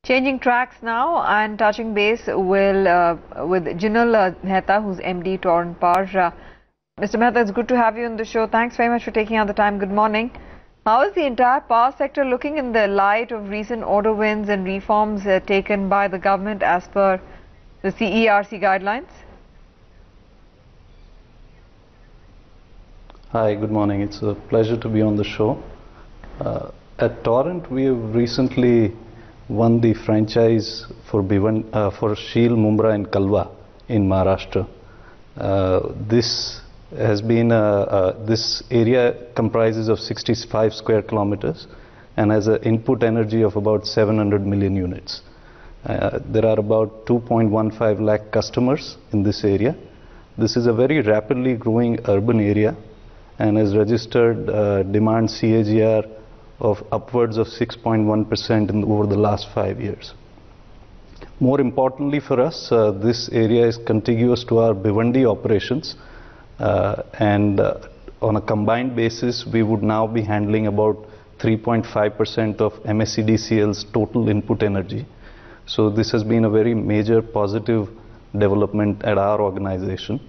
Changing tracks now and touching base with Jinal Mehta, who's MD Torrent Power. Mr. Mehta, it's good to have you on the show. Thanks very much for taking out the time. Good morning. How is the entire power sector looking in the light of recent order wins and reforms taken by the government as per the CERC guidelines? Hi, good morning. It's a pleasure to be on the show. At Torrent, we have recently won the franchise for Sheel, Mumra and Kalwa in Maharashtra. This area comprises of 65 square kilometers and has an input energy of about 700 million units. There are about 2.15 lakh customers in this area. This is a very rapidly growing urban area and has registered demand CAGR of upwards of 6.1% over the last 5 years. More importantly for us, this area is contiguous to our Bhiwandi operations, and on a combined basis, we would now be handling about 3.5% of MSEDCL's total input energy. So this has been a very major positive development at our organization.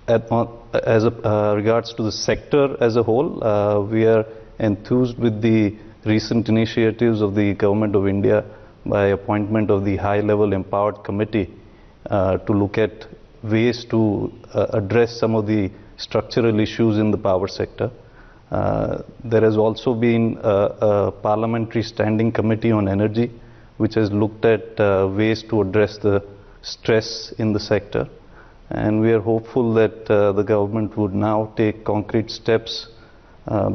Regards to the sector as a whole, we are enthused with the recent initiatives of the Government of India by appointment of the high-level empowered committee to look at ways to address some of the structural issues in the power sector. There has also been a parliamentary standing committee on energy which has looked at ways to address the stress in the sector, and we are hopeful that the government would now take concrete steps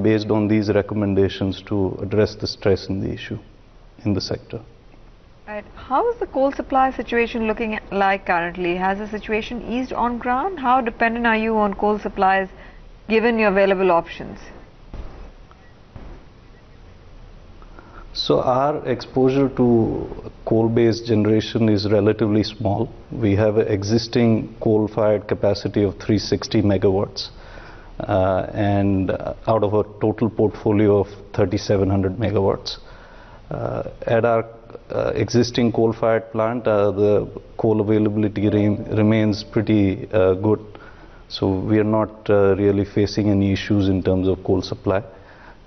based on these recommendations to address the stress in the issue in the sector. Right. How is the coal supply situation looking like currently? Has the situation eased on ground? How dependent are you on coal supplies given your available options? So our exposure to coal-based generation is relatively small. We have an existing coal-fired capacity of 360 megawatts. And out of a total portfolio of 3,700 megawatts. At our existing coal-fired plant, the coal availability remains pretty good, so we are not really facing any issues in terms of coal supply.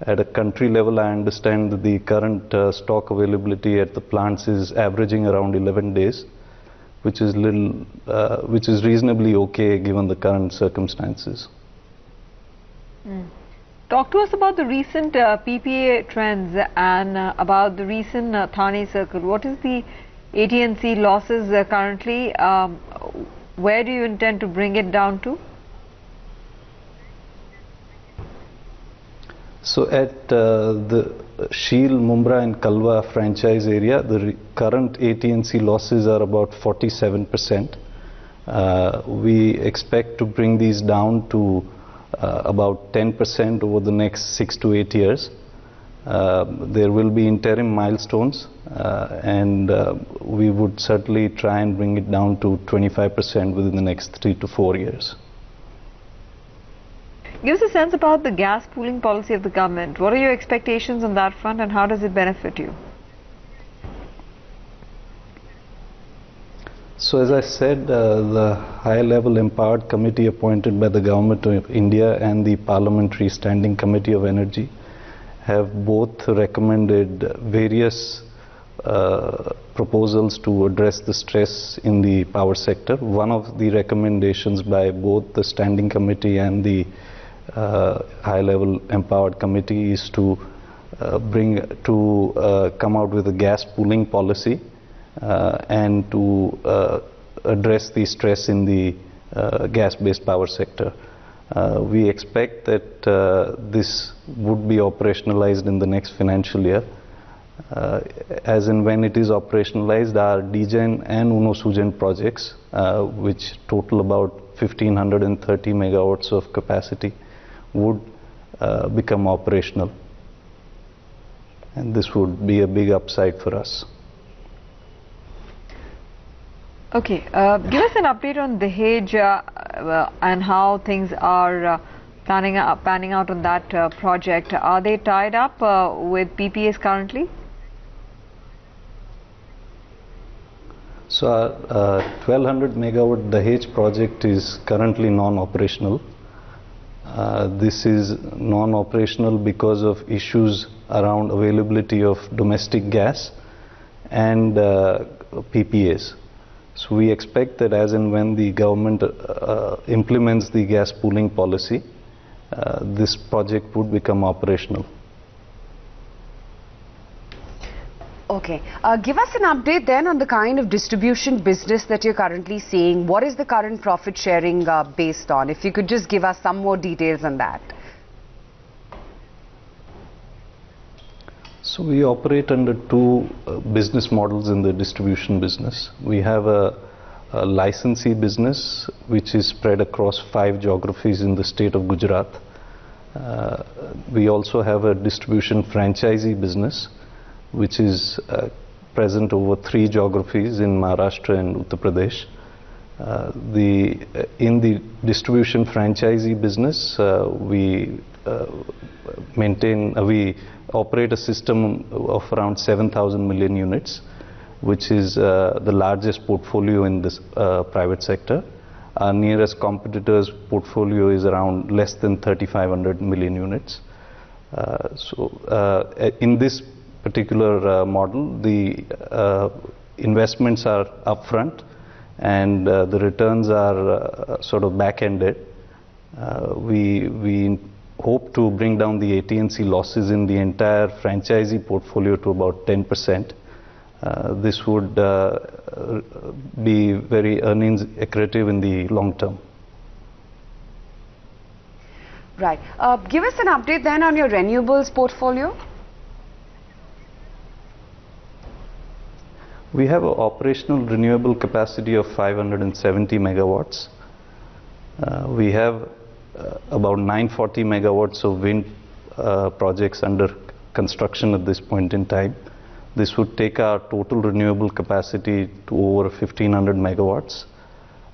At a country level, I understand that the current stock availability at the plants is averaging around 11 days, which is reasonably okay given the current circumstances. Talk to us about the recent PPA trends and about the recent Thane circle. What is the AT&C losses currently? Where do you intend to bring it down to? So at the Sheel, Mumra and Kalwa franchise area, the current AT&C losses are about 47%. We expect to bring these down to about 10% over the next 6 to 8 years. There will be interim milestones, and we would certainly try and bring it down to 25% within the next 3 to 4 years. Give us a sense about the gas pooling policy of the government. What are your expectations on that front, and how does it benefit you? So as I said, the high-level empowered committee appointed by the Government of India and the Parliamentary Standing Committee of Energy have both recommended various proposals to address the stress in the power sector. One of the recommendations by both the Standing Committee and the high-level empowered committee is to come out with a gas pooling policy and to address the stress in the gas-based power sector. We expect that this would be operationalized in the next financial year. As and when it is operationalized, our DGEN and UNO SUGEN projects, which total about 1,530 megawatts of capacity, would become operational. And this would be a big upside for us. Okay, give us an update on the Haeju and how things are panning out on that project. Are they tied up with PPAs currently? So our 1200 megawatt Dahej project is currently non-operational. This is non-operational because of issues around availability of domestic gas and PPAs. So we expect that as and when the government implements the gas pooling policy, this project would become operational. Okay. Give us an update then on the kind of distribution business that you're currently seeing. What is the current profit sharing based on? If you could just give us some more details on that. So we operate under two business models in the distribution business. We have a licensee business which is spread across 5 geographies in the state of Gujarat. We also have a distribution franchisee business which is present over 3 geographies in Maharashtra and Uttar Pradesh. In the distribution franchisee business, we operate a system of around 7,000 million units, which is the largest portfolio in this private sector. Our nearest competitor's portfolio is around less than 3,500 million units. In this particular model, the investments are upfront and the returns are sort of back-ended. We hope to bring down the AT&C losses in the entire franchisee portfolio to about 10%. This would be very earnings accretive in the long term. Right. Give us an update then on your renewables portfolio. We have an operational renewable capacity of 570 megawatts. We have about 940 megawatts of wind projects under construction at this point in time. This would take our total renewable capacity to over 1500 megawatts.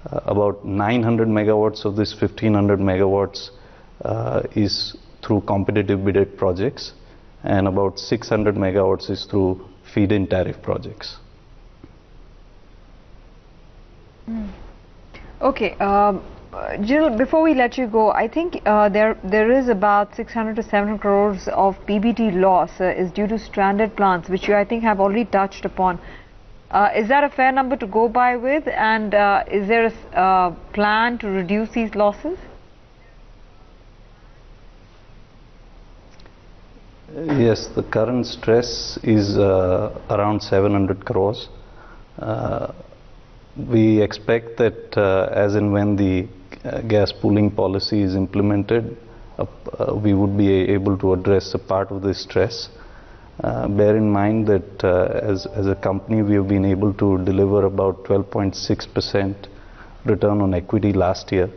About 900 megawatts of this 1500 megawatts is through competitive bidded projects, and about 600 megawatts is through feed-in tariff projects. Okay, Jill, before we let you go, I think there is about 600 to 700 crores of PBT loss is due to stranded plants, which you I think have already touched upon. Is that a fair number to go by with, and is there a plan to reduce these losses? Yes, the current stress is around 700 crores. We expect that as and when the gas pooling policy is implemented, we would be able to address a part of this stress. Bear in mind that as a company we have been able to deliver about 12.6% return on equity last year.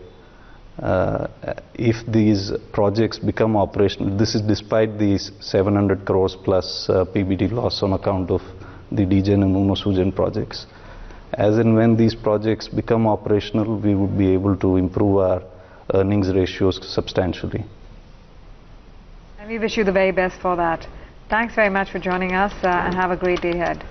If these projects become operational, this is despite these 700 crores plus PBT loss on account of the DGEN and UNOSUGEN projects. As and when these projects become operational, we would be able to improve our earnings ratios substantially. And we wish you the very best for that. Thanks very much for joining us and have a great day ahead.